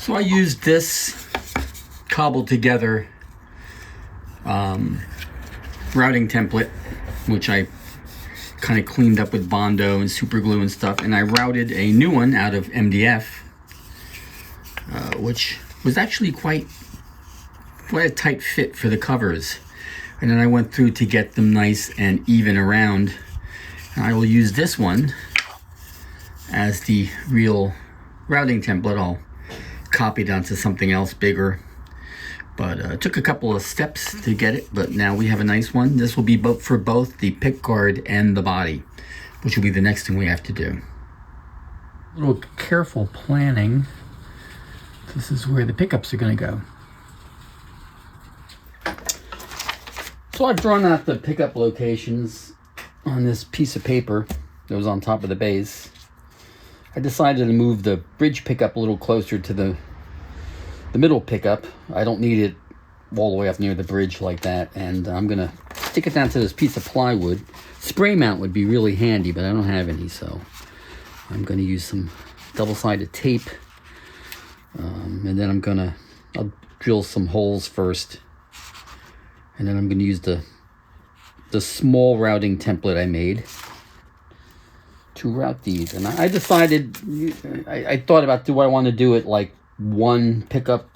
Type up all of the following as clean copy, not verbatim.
So I used this cobbled together routing template, which I kind of cleaned up with Bondo and super glue and stuff, and I routed a new one out of MDF, which was actually quite a tight fit for the covers. And then I went through to get them nice and even around. And I will use this one as the real routing template. I'll copy it onto something else bigger. But it took a couple of steps to get it, but now we have a nice one. This will be for both the pick guard and the body, which will be the next thing we have to do. A little careful planning. This is where the pickups are going to go. So I've drawn out the pickup locations on this piece of paper that was on top of the base. I decided to move the bridge pickup a little closer to the middle pickup. I don't need it all the way up near the bridge like that, and I'm gonna stick it down to this piece of plywood. Spray mount would be really handy, but I don't have any, so I'm gonna use some double-sided tape, and then I'll drill some holes first, and then I'm gonna use the small routing template I made to route these. And I decided, I thought about, do I want to do it like one pickup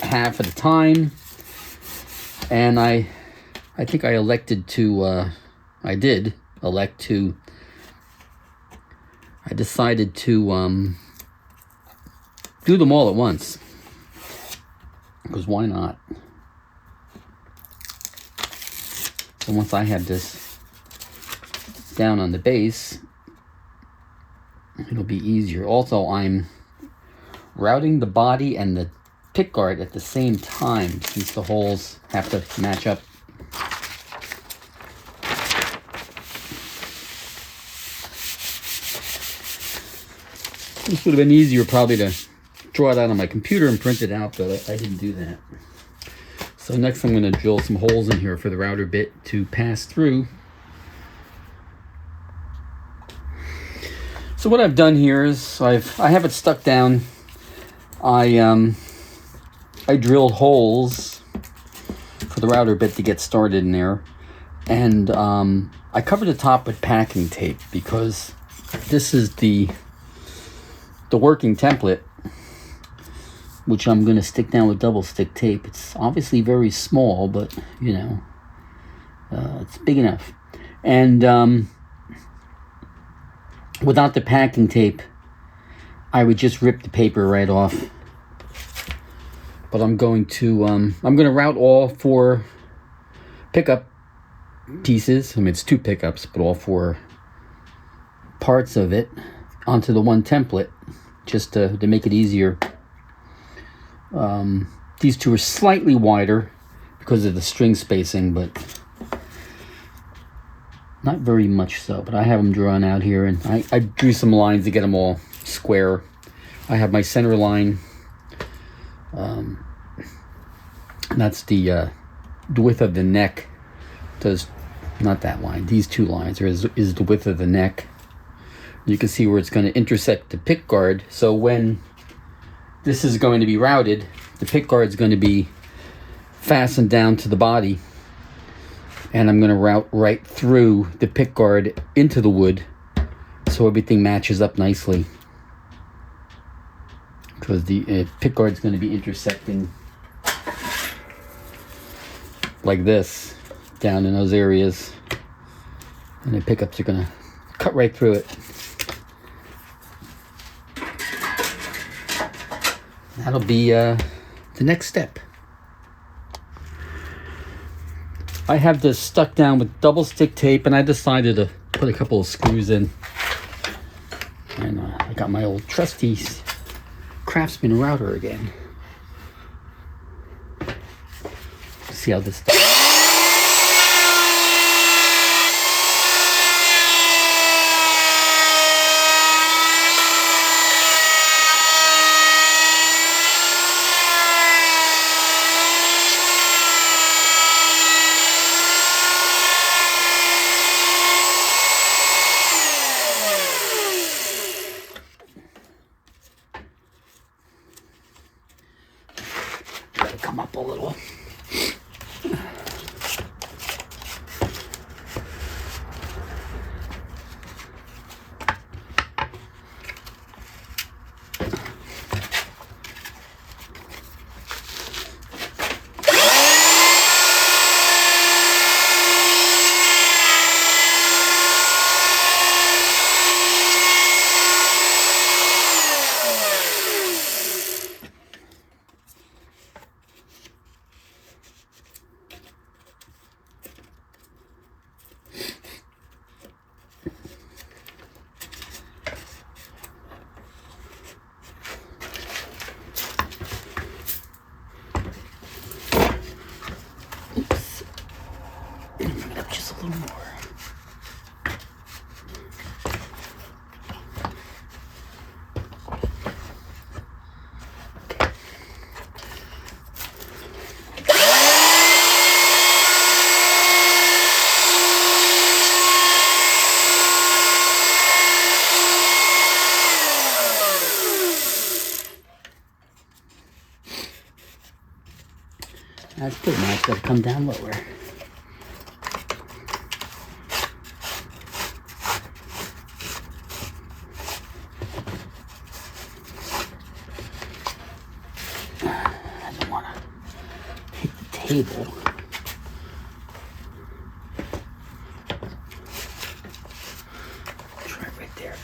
half at a time? And I think I elected to, I decided to do them all at once, because why not? So once I have this down on the base, it'll be easier. Also, I'm routing the body and the pick guard at the same time, since the holes have to match up. This would have been easier probably to draw it out on my computer and print it out, but I didn't do that. So next I'm going to drill some holes in here for the router bit to pass through. So what I've done here is I have it stuck down. I drilled holes for the router bit to get started in there, and I covered the top with packing tape because this is the working template, which I'm going to stick down with double stick tape. It's obviously very small, but you know, it's big enough. And without the packing tape, I would just rip the paper right off. But I'm going to route all 4 pickup pieces. I mean, it's 2 pickups, but all 4 parts of it onto the one template, just to make it easier. These 2 are slightly wider because of the string spacing, but not very much so. But I have them drawn out here, and I drew some lines to get them all square. I have my center line. That's the width of the neck. Not that line. These 2 lines is the width of the neck. You can see where it's going to intersect the pick guard. So when this is going to be routed, the pick guard is going to be fastened down to the body, and I'm going to route right through the pick guard into the wood, so everything matches up nicely. Because the pick guard is going to be intersecting like this down in those areas, and the pickups are going to cut right through it. That'll be the next step. I have this stuck down with double stick tape, and I decided to put a couple of screws in. And I got my old trusty Craftsman router again. See how this does. That's good. Now it's got to come down lower. I don't want to hit the table. Try right there.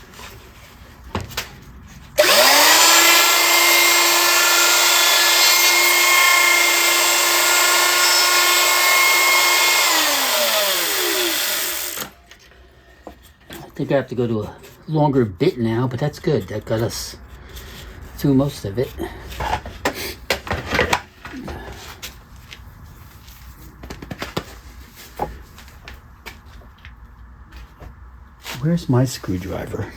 I think I have to go to a longer bit now, but that's good. That got us through most of it. Where's my screwdriver?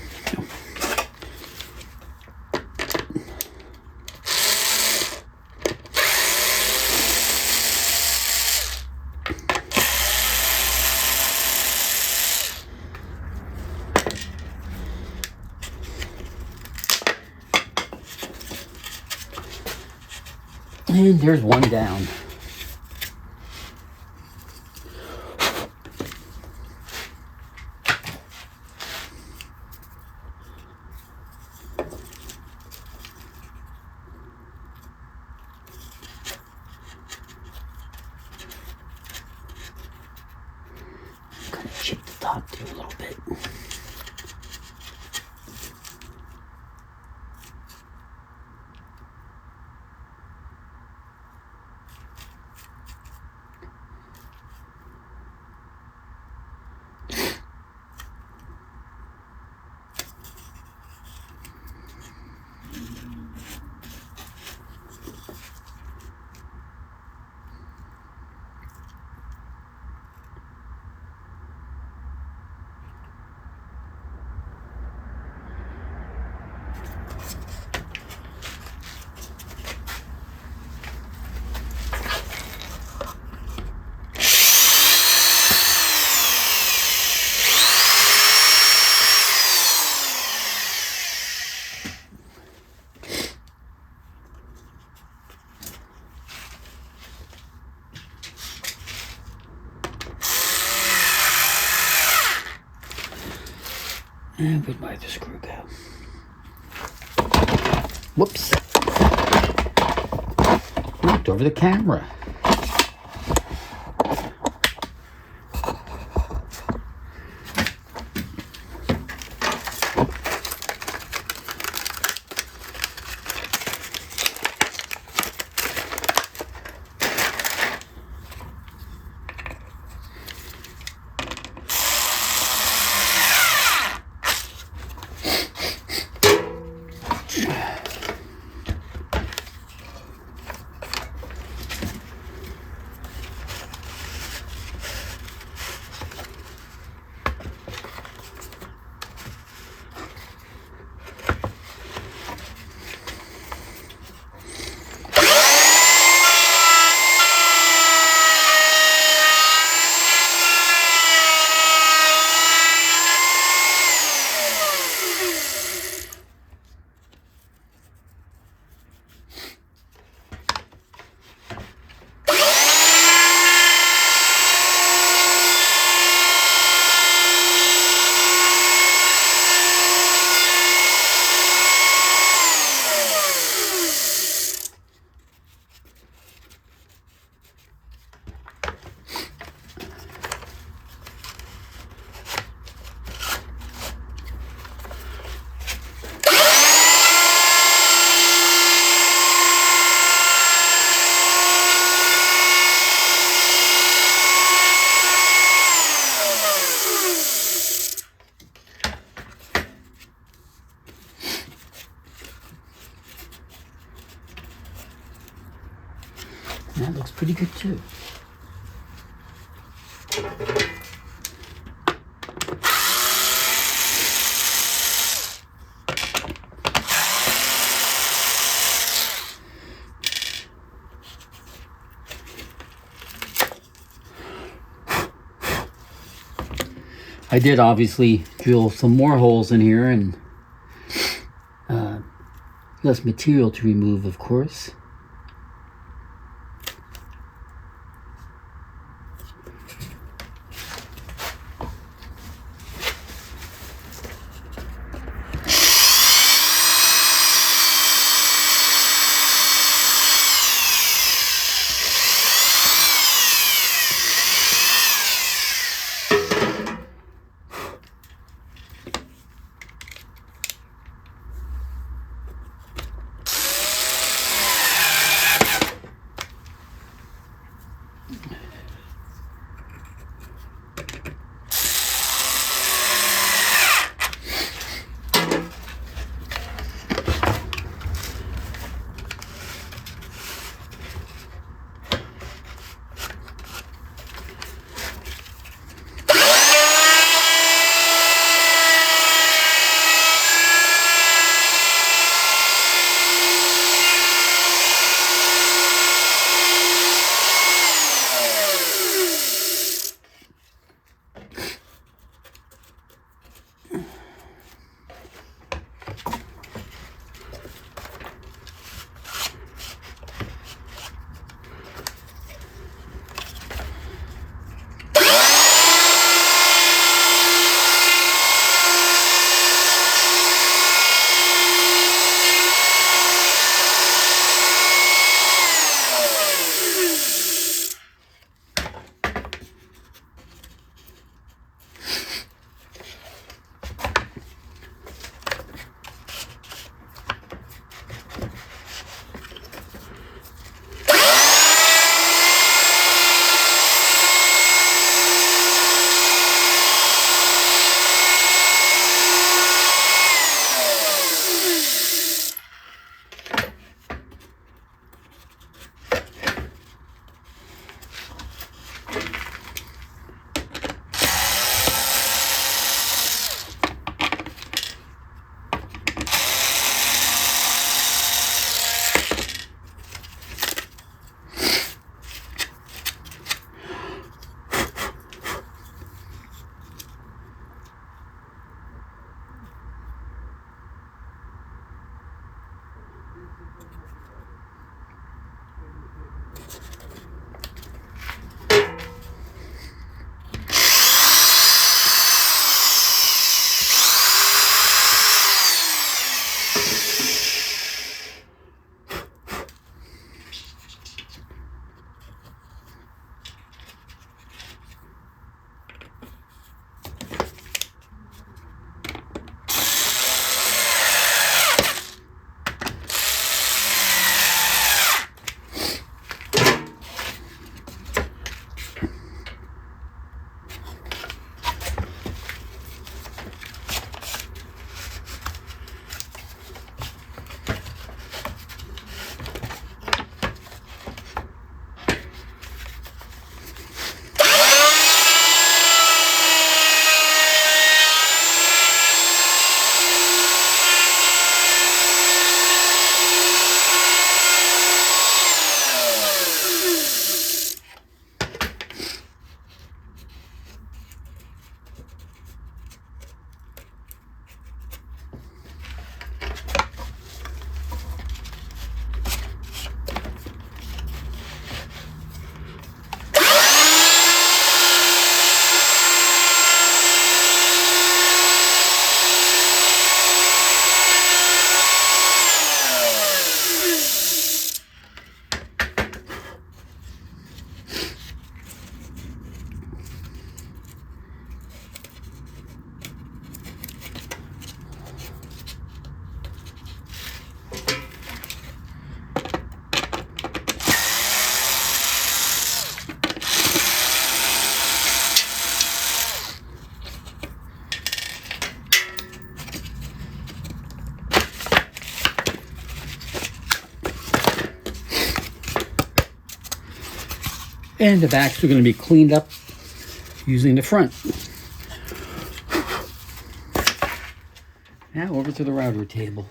And there's one down. Kind of chip the top too a little bit. And where'd my other screw go? Whoops. Knocked over the camera. That looks pretty good too. I did obviously drill some more holes in here and less material to remove, of course. And the backs are going to be cleaned up using the front. Now over to the router table.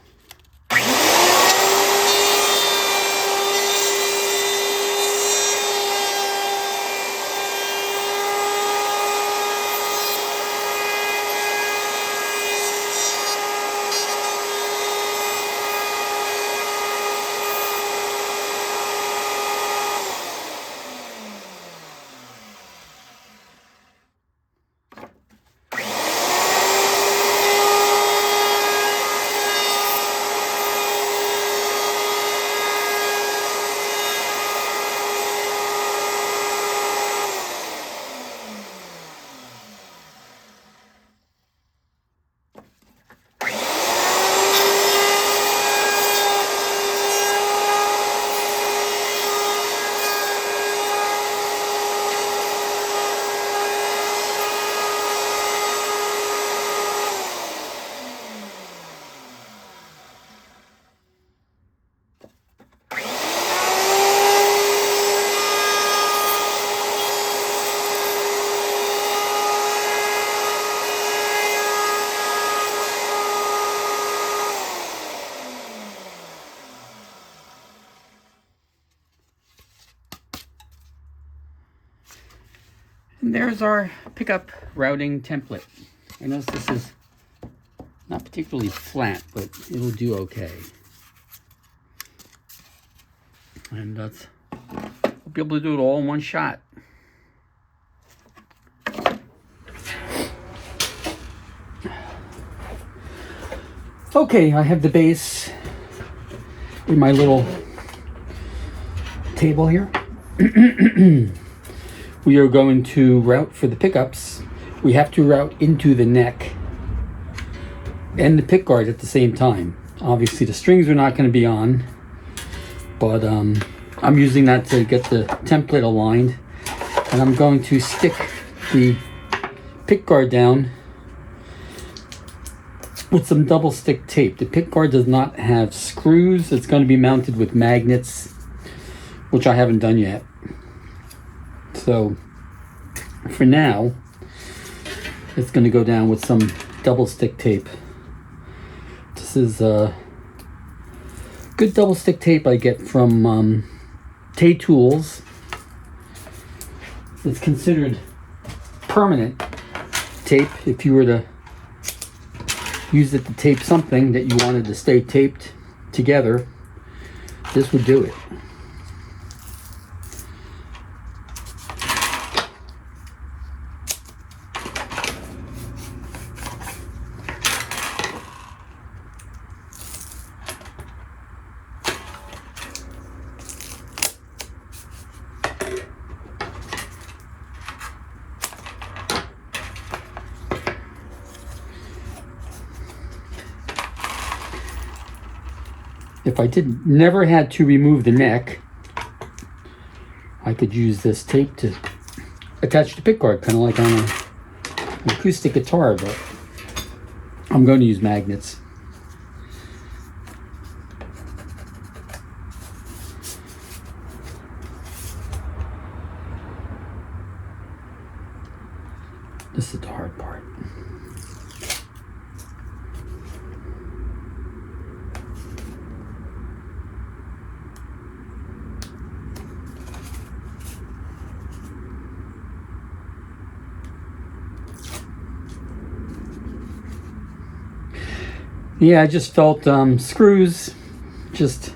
And there's our pickup routing template. I notice this is not particularly flat, but it'll do okay. And I'll be able to do it all in one shot. Okay, I have the base in my little table here. We are going to route for the pickups. We have to route into the neck and the pick guard at the same time. Obviously the strings are not going to be on, but I'm using that to get the template aligned, and I'm going to stick the pick guard down with some double stick tape. The pick guard does not have screws. It's going to be mounted with magnets, which I haven't done yet. So for now, it's going to go down with some double stick tape. This is good double stick tape I get from Tay Tools. It's considered permanent tape. If you were to use it to tape something that you wanted to stay taped together, this would do it. If I never had to remove the neck, I could use this tape to attach the pick guard, kind of like on an acoustic guitar, but I'm going to use magnets. This is the hard part. Yeah, I just felt screws just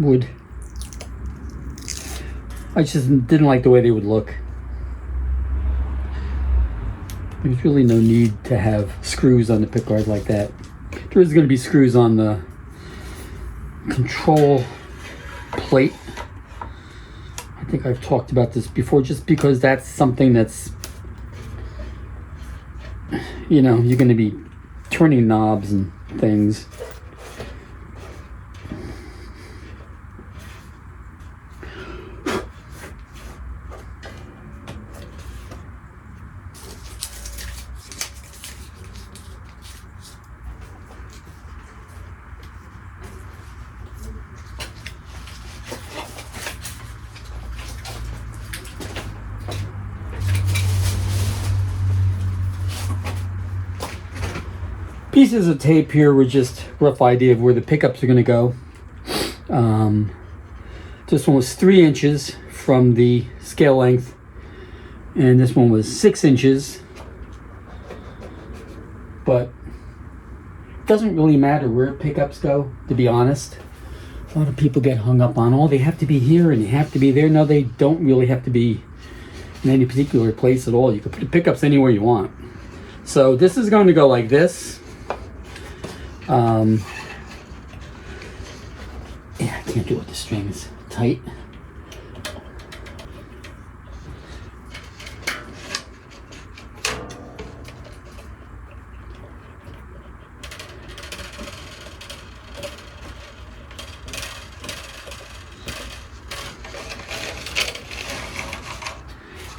would. I just didn't like the way they would look. There's really no need to have screws on the pickguard like that. There is going to be screws on the control plate. I think I've talked about this before, just because that's something that's, you know, you're going to be turning knobs and things. pieces of tape here were just a rough idea of where the pickups are going to go. This one was 3 inches from the scale length, and this one was 6 inches. But it doesn't really matter where pickups go, to be honest. A lot of people get hung up on, oh, they have to be here and they have to be there. No, they don't really have to be in any particular place at all. You can put the pickups anywhere you want. So this is going to go like this. Yeah, I can't do it with the strings tight.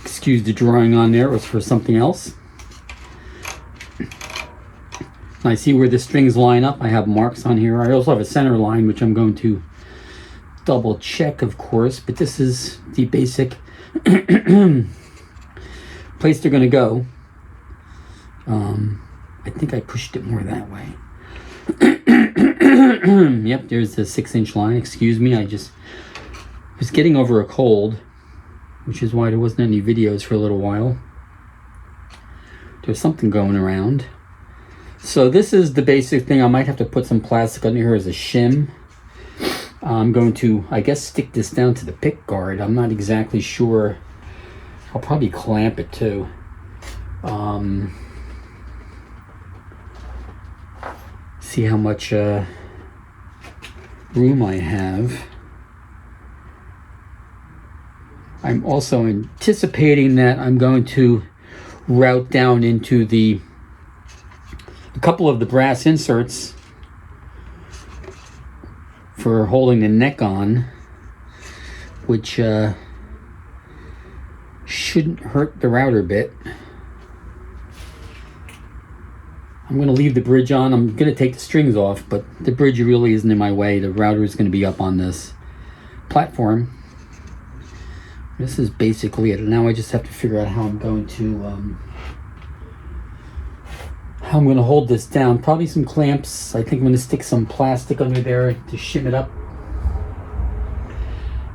Excuse the drawing on there, it was for something else. I see where the strings line up. I have marks on here. I also have a center line, which I'm going to double check, of course, but this is the basic place they're going to go. I think I pushed it more that way. Yep, there's the 6-inch line. Excuse me, I just was getting over a cold, which is why there wasn't any videos for a little while. There's something going around. So this is the basic thing. I might have to put some plastic under here as a shim. I'm going to, I guess, stick this down to the pick guard. I'm not exactly sure. I'll probably clamp it too. See how much room I have. I'm also anticipating that I'm going to route down into a couple of the brass inserts for holding the neck on, which shouldn't hurt the router bit. I'm going to leave the bridge on. I'm going to take the strings off, but the bridge really isn't in my way. The router is going to be up on this platform. This is basically it. Now I just have to figure out how I'm going to hold this down. Probably some clamps. I think I'm going to stick some plastic under there to shim it up.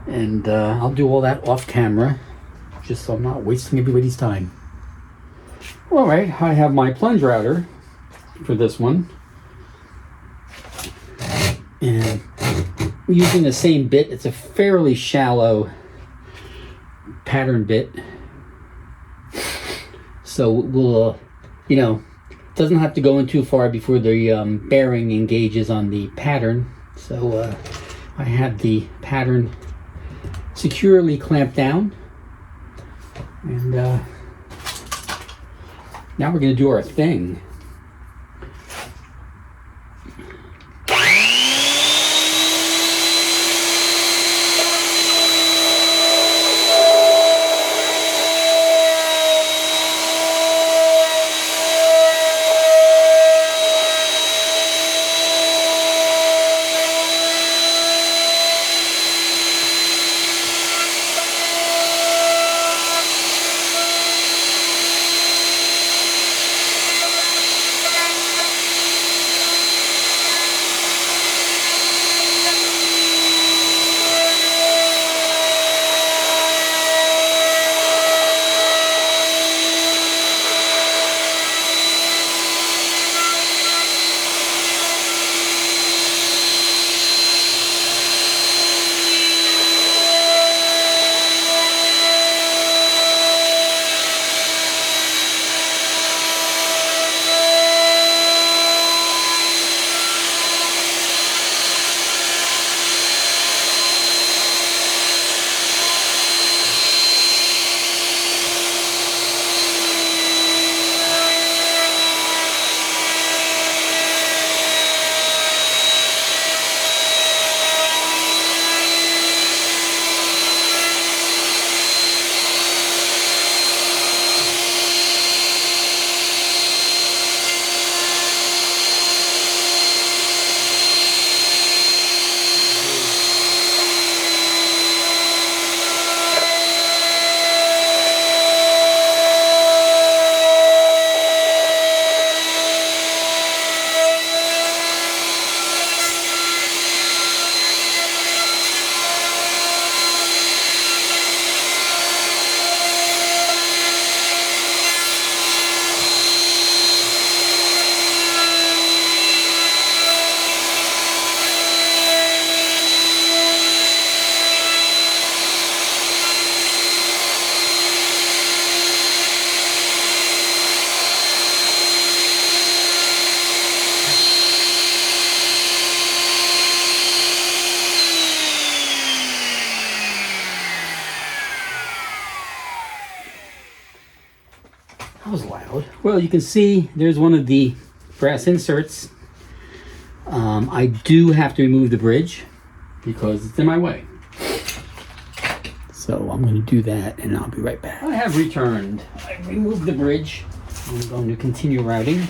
And I'll do all that off camera, just so I'm not wasting everybody's time. All right, I have my plunge router for this one. And using the same bit. It's a fairly shallow pattern bit. So we'll, doesn't have to go in too far before the bearing engages on the pattern. So I have the pattern securely clamped down, and now we're going to do our thing. Well, you can see there's one of the brass inserts. I do have to remove the bridge because it's in my way. So I'm going to do that and I'll be right back. I have returned. I removed the bridge. I'm going to continue routing.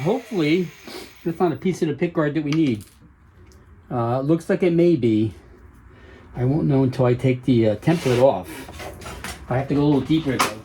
Hopefully, that's not a piece of the pickguard that we need. Looks like it may be. I won't know until I take the template off. I have to go a little deeper though.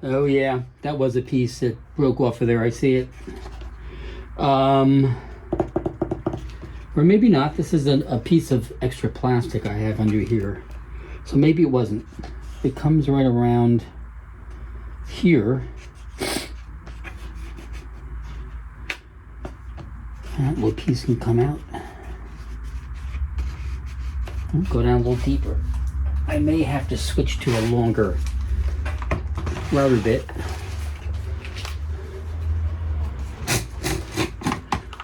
Oh yeah, that was a piece that broke off of there. I see it. Or maybe not. This is a piece of extra plastic I have under here. So maybe it wasn't. It comes right around here. That little piece can come out. Go down a little deeper. I may have to switch to a longer router bit.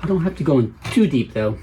I don't have to go in too deep though.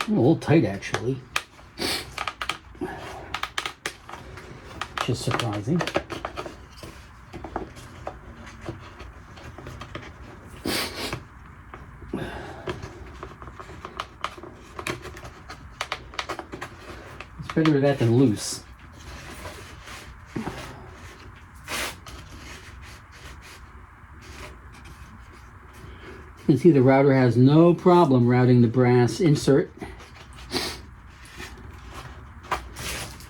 A little tight actually, which is surprising. It's better that than loose. You can see the router has no problem routing the brass insert.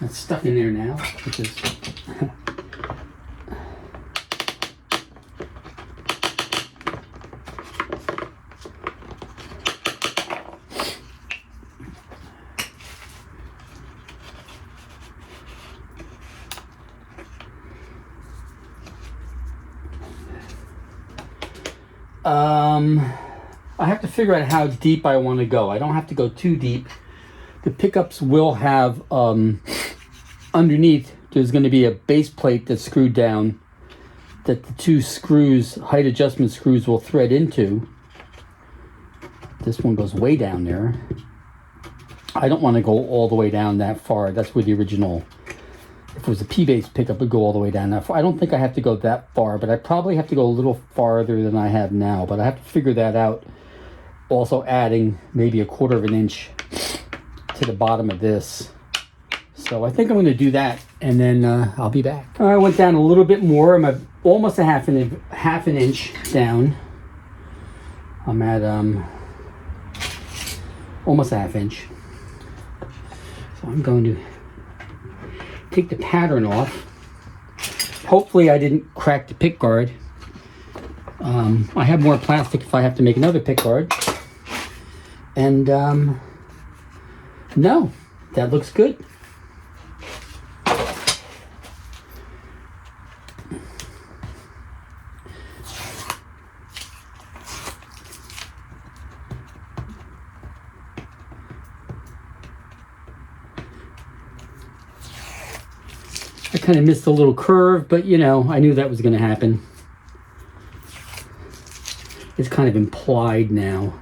That's stuck in there now, which is I have to figure out how deep I want to go. I don't have to go too deep. The pickups will have underneath, there's going to be a base plate that's screwed down that the two screws, height adjustment screws, will thread into. This one goes way down there. I don't want to go all the way down that far. That's where the original, if it was a P-base pickup, it would go all the way down that far. I don't think I have to go that far, but I probably have to go a little farther than I have now. But I have to figure that out. Also adding maybe 1/4 of an inch to the bottom of this. So I think I'm going to do that, and then I'll be back. I went down a little bit more. I'm at almost a half an inch down. I'm at almost a half inch. So I'm going to take the pattern off. Hopefully I didn't crack the pick guard. I have more plastic if I have to make another pick guard. And no, that looks good. I kind of missed a little curve, but you know, I knew that was going to happen. It's kind of implied now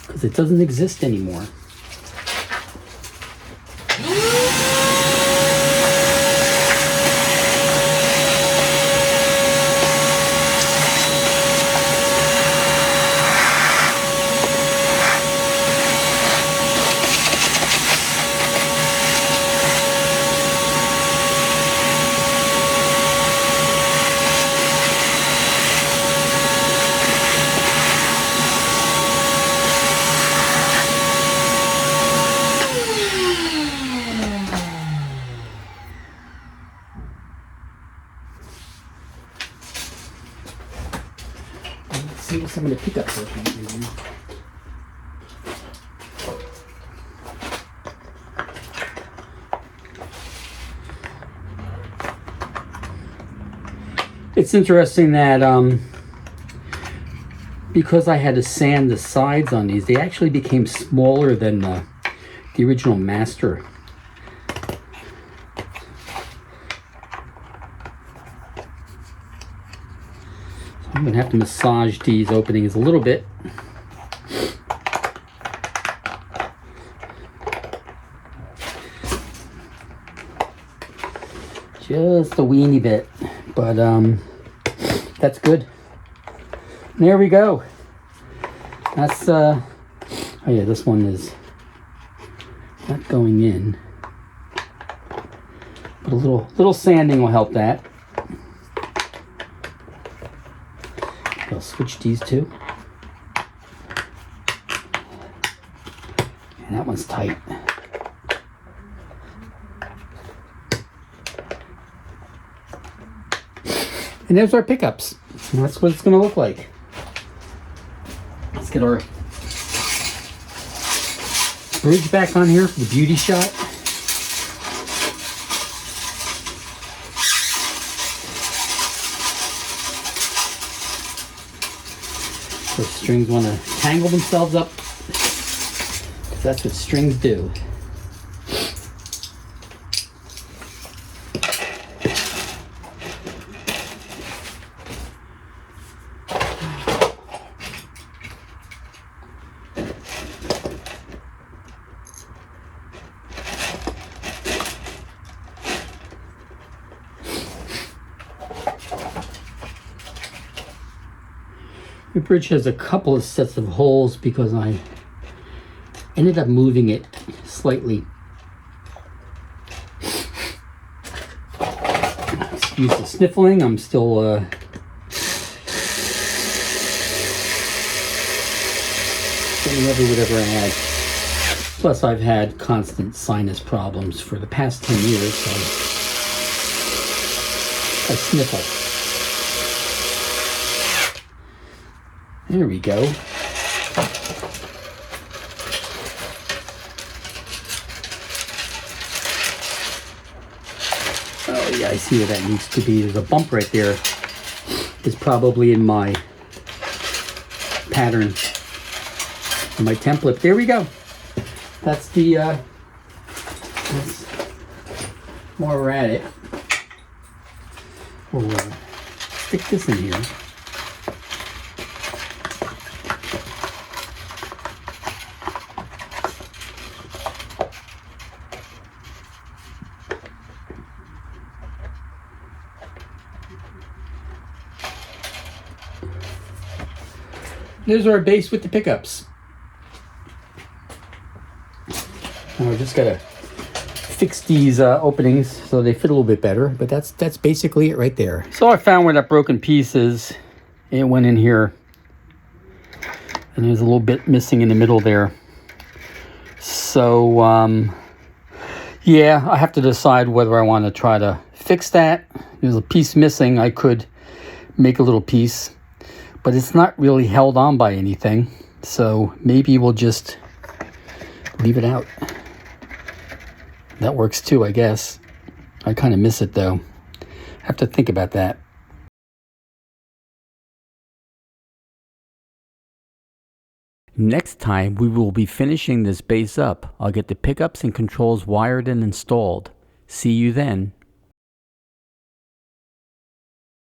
because it doesn't exist anymore. See what some of the pickups are doing. It's interesting that because I had to sand the sides on these, they actually became smaller than the original master. I'm going to have to massage these openings a little bit. Just a weeny bit, but that's good. There we go. That's, oh yeah, this one is not going in. But a little sanding will help that. I'll switch these two. And that one's tight. And there's our pickups. And that's what it's going to look like. Let's get our bridge back on here for the beauty shot. The strings want to tangle themselves up, because that's what strings do. The bridge has a couple of sets of holes because I ended up moving it slightly. Excuse the sniffling, I'm still getting over whatever I had. Plus I've had constant sinus problems for the past 10 years, so I sniffle. There we go. Oh yeah, I see where that needs to be. There's a bump right there. It's probably in my pattern, in my template. There we go. That's the, that's while we're at it. We'll stick this in here. There's our base with the pickups. Now we just gotta fix these openings so they fit a little bit better, but that's basically it right there. So I found where that broken piece is. It went in here, and there's a little bit missing in the middle there. So Yeah, I have to decide whether I want to try to fix that. There's a piece missing. I could make a little piece, but it's not really held on by anything. So maybe we'll just leave it out. That works too, I guess. I kind of miss it though. I have to think about that. Next time we will be finishing this base up. I'll get the pickups and controls wired and installed. See you then.